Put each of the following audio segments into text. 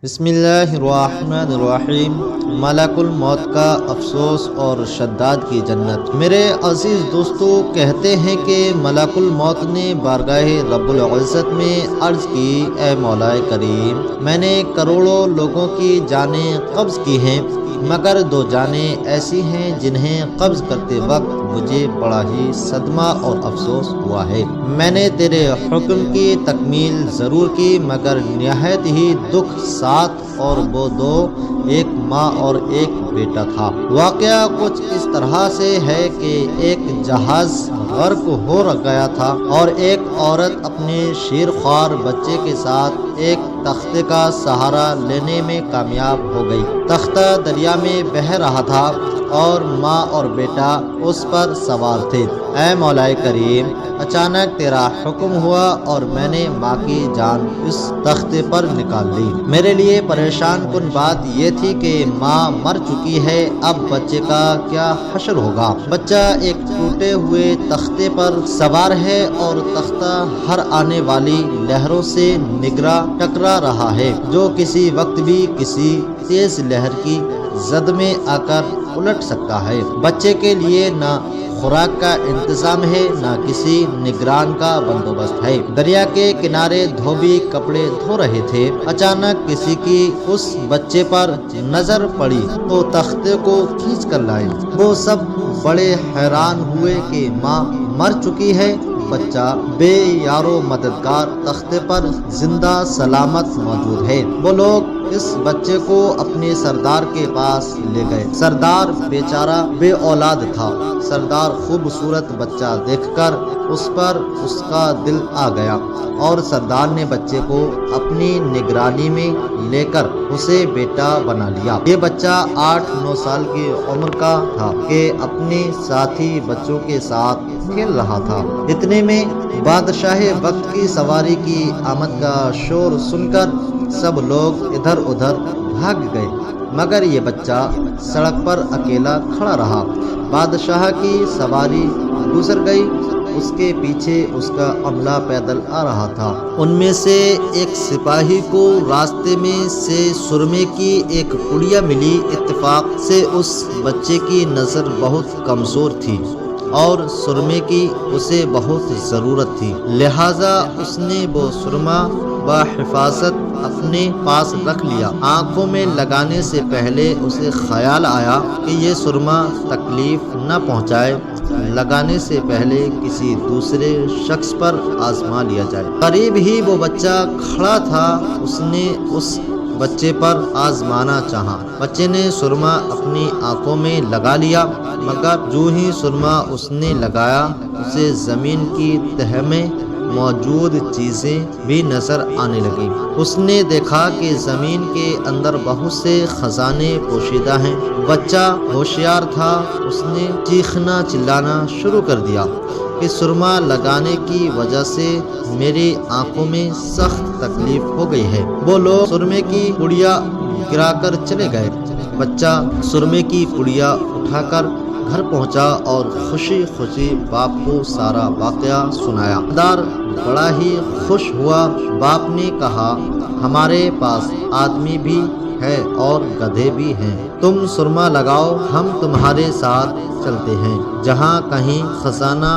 بسم اللہ الرحمن الرحیم۔ ملک الموت کا افسوس اور شداد کی جنت۔ میرے عزیز دوستو، کہتے ہیں کہ ملک الموت نے بارگاہ رب العزت میں عرض کی، اے مولا کریم، میں نے کروڑوں لوگوں کی جانیں قبض کی ہیں، مگر 2 جانیں ایسی ہیں جنہیں قبض کرتے وقت مجھے بڑا ہی صدمہ اور افسوس ہوا ہے۔ میں نے تیرے حکم کی تکمیل ضرور کی، مگر نہایت ہی دکھ ساتھ، اور وہ 2، ایک ماں اور ایک بیٹا تھا۔ واقعہ کچھ اس طرح سے ہے کہ ایک جہاز غرق ہو گیا تھا اور ایک عورت اپنے شیرخوار بچے کے ساتھ ایک تختے کا سہارا لینے میں کامیاب ہو گئی۔ تختہ دریا میں بہہ رہا تھا اور ماں اور بیٹا اس پر سوار تھے۔ اے مولا کریم، اچانک تیرا حکم ہوا اور میں نے ماں کی جان اس تختے پر نکال لی۔ میرے لیے پریشان کن بات یہ تھی کہ ماں مر چکی ہے، اب بچے کا کیا حشر ہوگا۔ بچہ ایک ٹوٹے ہوئے تختے پر سوار ہے اور تختہ ہر آنے والی لہروں سے نگراں ٹکرا رہا ہے، جو کسی وقت بھی کسی تیز لہر کی زد میں آ کر الٹ سکتا ہے۔ بچے کے لیے نہ خوراک کا انتظام ہے، نہ کسی نگران کا بندوبست ہے۔ دریا کے کنارے دھوبی کپڑے دھو رہے تھے۔ اچانک کسی کی اس بچے پر نظر پڑی تو تختے کو کھینچ کر لائے۔ وہ سب بڑے حیران ہوئے کہ ماں مر چکی ہے، بچہ بے یارو مددگار تختے پر زندہ سلامت موجود ہے۔ وہ لوگ اس بچے کو اپنے سردار کے پاس لے گئے۔ سردار بیچارہ بے اولاد تھا۔ سردار خوبصورت بچہ دیکھ کر اس پر اس کا دل آ گیا اور سردار نے بچے کو اپنی نگرانی میں لے کر اسے بیٹا بنا لیا۔ یہ بچہ 8-9 سال کی عمر کا تھا کہ اپنے ساتھی بچوں کے ساتھ کھیل رہا تھا۔ اتنے میں بادشاہ وقت کی سواری کی آمد کا شور سن کر سب لوگ ادھر ادھر بھاگ گئے، مگر یہ بچہ سڑک پر اکیلا کھڑا رہا۔ بادشاہ کی سواری گزر گئی، اس کے پیچھے اس کا عملہ پیدل آ رہا تھا۔ ان میں سے ایک سپاہی کو راستے میں سے سرمے کی ایک پڑیا ملی۔ اتفاق سے اس بچے کی نظر بہت کمزور تھی اور سرمے کی اسے بہت ضرورت تھی، لہذا اس نے وہ سرما بحفاظت اپنے پاس رکھ لیا۔ آنکھوں میں لگانے سے پہلے اسے خیال آیا کہ یہ سرما تکلیف نہ پہنچائے، لگانے سے پہلے کسی دوسرے شخص پر آزما لیا جائے۔ قریب ہی وہ بچہ کھڑا تھا، اس نے اس بچے پر آزمانا چاہا۔ بچے نے سرما اپنی آنکھوں میں لگا لیا، مگر جو ہی سرما اس نے لگایا، اسے زمین کی تہہ میں موجود چیزیں بھی نظر آنے لگیں۔ اس نے دیکھا کہ زمین کے اندر بہت سے خزانے پوشیدہ ہیں۔ بچہ ہوشیار تھا، اس نے چیخنا چلانا شروع کر دیا کہ سرما لگانے کی وجہ سے میری آنکھوں میں سخت تکلیف ہو گئی ہے۔ وہ لوگ سرمے کی پڑیا گرا کر چلے گئے۔ بچہ سرمے کی پڑیا اٹھا کر گھر پہنچا اور خوشی خوشی باپ کو سارا واقعہ سنایا۔ سردار بڑا ہی خوش ہوا۔ باپ نے کہا، ہمارے پاس آدمی بھی ہے اور گدھے بھی ہیں، تم سرما لگاؤ، ہم تمہارے ساتھ چلتے ہیں، جہاں کہیں خزانہ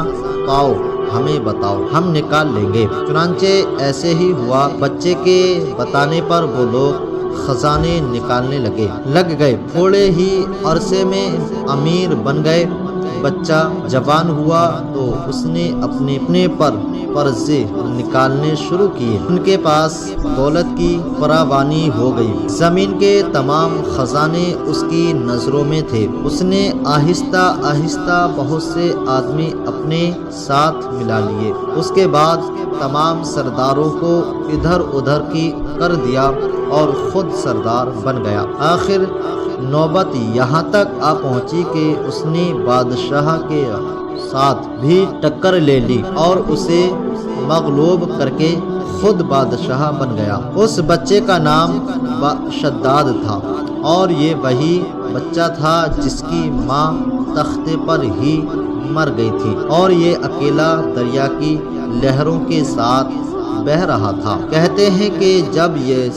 پاؤ ہمیں بتاؤ، ہم نکال لیں گے۔ چنانچہ ایسے ہی ہوا۔ بچے کے بتانے پر وہ لوگ خزانے نکالنے لگ گئے۔ تھوڑے ہی عرصے میں امیر بن گئے۔ بچہ جوان ہوا تو اس نے اپنے پر قرضے نکالنے شروع کیے۔ ان کے پاس دولت کی فراوانی ہو گئی۔ زمین کے تمام خزانے اس کی نظروں میں تھے۔ اس نے آہستہ آہستہ بہت سے آدمی اپنے ساتھ ملا لیے۔ اس کے بعد تمام سرداروں کو ادھر ادھر کی کر دیا اور خود سردار بن گیا۔ آخر نوبت یہاں تک آ پہنچی کہ اس نے بادشاہ کے ساتھ بھی ٹکر لے لی اور اسے مغلوب کر کے خود بادشاہ بن گیا۔ اس بچے کا نام شداد تھا اور یہ وہی بچہ تھا جس کی ماں تختے پر ہی مر گئی تھی اور یہ اکیلا دریا کی لہروں کے ساتھ بہہ رہا تھا۔ کہتے ہیں کہ جب یہ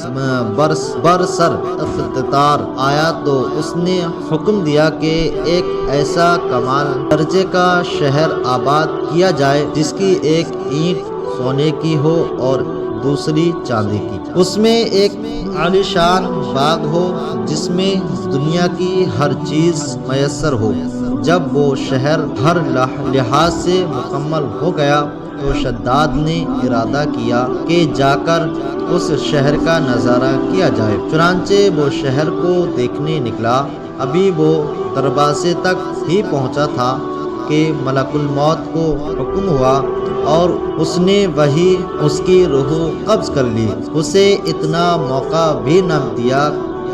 برسر اختیار آیا تو اس نے حکم دیا کہ ایک ایسا کمال درجے کا شہر آباد کیا جائے جس کی ایک اینٹ سونے کی ہو اور دوسری چاندی کی، اس میں ایک عالیشان باغ ہو جس میں دنیا کی ہر چیز میسر ہو۔ جب وہ شہر ہر لحاظ سے مکمل ہو گیا تو شداد نے ارادہ کیا کہ جا کر اس شہر کا نظارہ کیا جائے۔ چنانچہ وہ شہر کو دیکھنے نکلا۔ ابھی وہ دروازے تک ہی پہنچا تھا کہ ملک الموت کو حکم ہوا اور اس نے وہی اس کی روح قبض کر لی۔ اسے اتنا موقع بھی نہ دیا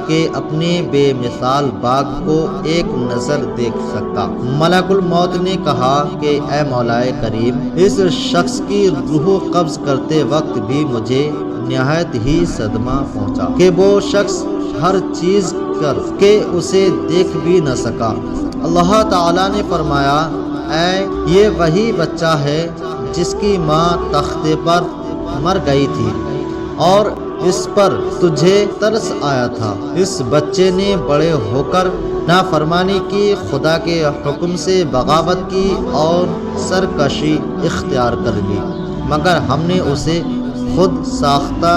کہ اپنے بے مثال باغ کو ایک نظر دیکھ سکتا۔ ملک الموت نے کہا کہ اے مولا کریم، اس شخص کی روح قبض کرتے وقت بھی مجھے نہایت ہی صدمہ پہنچا کہ وہ شخص ہر چیز کر کے اسے دیکھ بھی نہ سکا۔ اللہ تعالیٰ نے فرمایا، اے یہ وہی بچہ ہے جس کی ماں تختے پر مر گئی تھی اور اس پر تجھے ترس آیا تھا۔ اس بچے نے بڑے ہو کر نافرمانی کی، خدا کے حکم سے بغاوت کی اور سرکشی اختیار کر لی، مگر ہم نے اسے خود ساختہ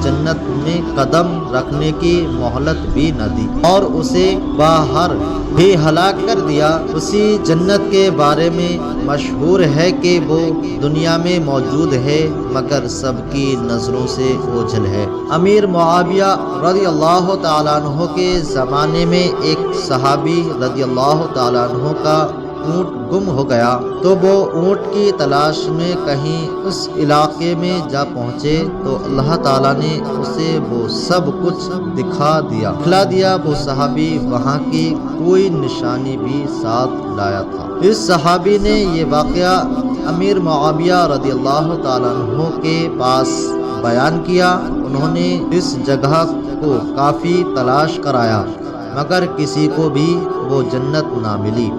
جنت میں قدم رکھنے کی مہلت بھی نہ دی اور اسے باہر بھی ہلاک کر دیا۔ اسی جنت کے بارے میں مشہور ہے کہ وہ دنیا میں موجود ہے مگر سب کی نظروں سے اوجھل ہے۔ امیر معاویہ رضی اللہ تعالیٰ عنہ کے زمانے میں ایک صحابی رضی اللہ تعالیٰ عنہ کا اونٹ گم ہو گیا تو وہ اونٹ کی تلاش میں کہیں اس علاقے میں جا پہنچے تو اللہ تعالیٰ نے اسے وہ سب کچھ دکھلا دیا۔ وہ صحابی وہاں کی کوئی نشانی بھی ساتھ لایا تھا۔ اس صحابی نے یہ واقعہ امیر معاویہ رضی اللہ تعالیٰ عنہ کے پاس بیان کیا۔ انہوں نے اس جگہ کو کافی تلاش کرایا مگر کسی کو بھی وہ جنت نہ ملی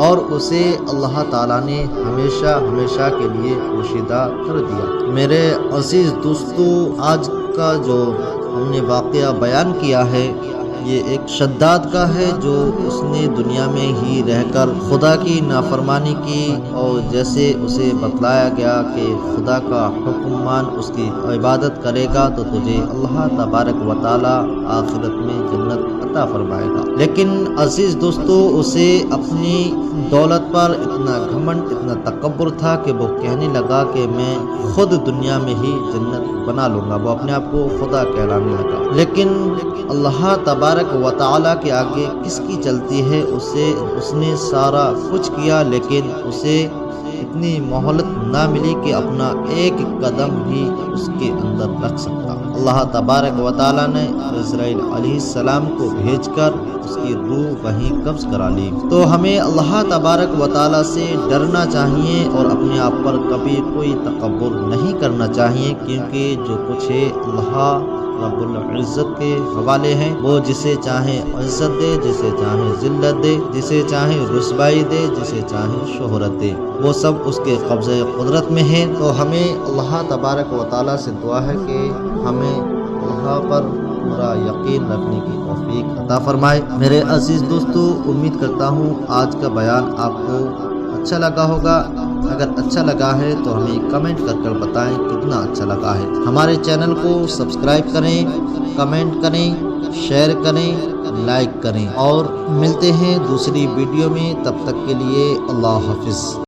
اور اسے اللہ تعالیٰ نے ہمیشہ کے لیے پوشیدہ کر دیا۔ میرے عزیز دوستو، آج کا جو ہم نے واقعہ بیان کیا ہے یہ ایک شداد کا ہے جو اس نے دنیا میں ہی رہ کر خدا کی نافرمانی کی اور جیسے اسے بتلایا گیا کہ خدا کا حکم مان اس کی عبادت کرے گا تو تجھے اللہ تبارک و تعالی آخرت میں جنت عطا فرمائے گا، لیکن عزیز دوستو اسے اپنی دولت پر اتنا گھمنڈ، اتنا تکبر تھا کہ وہ کہنے لگا کہ میں خود دنیا میں ہی جنت بنا لوں گا۔ وہ اپنے آپ کو خدا کہلانے لگا، لیکن اللہ تبارک و تعالیٰ کے آگے کس کی چلتی ہے؟ اس نے سارا کچھ کیا لیکن اسے اتنی مہلت نہ ملی کہ اپنا ایک قدم بھی اس کے اندر رکھ سکتا۔ اللہ تبارک و تعالیٰ نے اسرائیل علیہ السلام کو بھیج کر اس کی روح وہیں قبض کرا لی۔ تو ہمیں اللہ تبارک و تعالیٰ سے ڈرنا چاہیے اور اپنے آپ پر کبھی کوئی تکبر نہیں کرنا چاہیے، کیونکہ جو کچھ ہے اللہ رب العزت کے حوالے ہیں۔ وہ جسے چاہے عزت دے، جسے چاہے ذلت دے، جسے چاہے رسوائی دے، جسے چاہے شہرت دے، وہ سب اس کے قبضہ قدرت میں ہے۔ تو ہمیں اللہ تبارک و تعالیٰ سے دعا ہے کہ ہمیں اللہ پر پورا یقین رکھنے کی توفیق عطا فرمائے۔ میرے عزیز دوستو، امید کرتا ہوں آج کا بیان آپ کو اچھا لگا ہوگا۔ اگر اچھا لگا ہے تو ہمیں کمنٹ کر بتائیں کتنا اچھا لگا ہے۔ ہمارے چینل کو سبسکرائب کریں، کمنٹ کریں، شیئر کریں، لائک کریں اور ملتے ہیں دوسری ویڈیو میں۔ تب تک کے لیے اللہ حافظ۔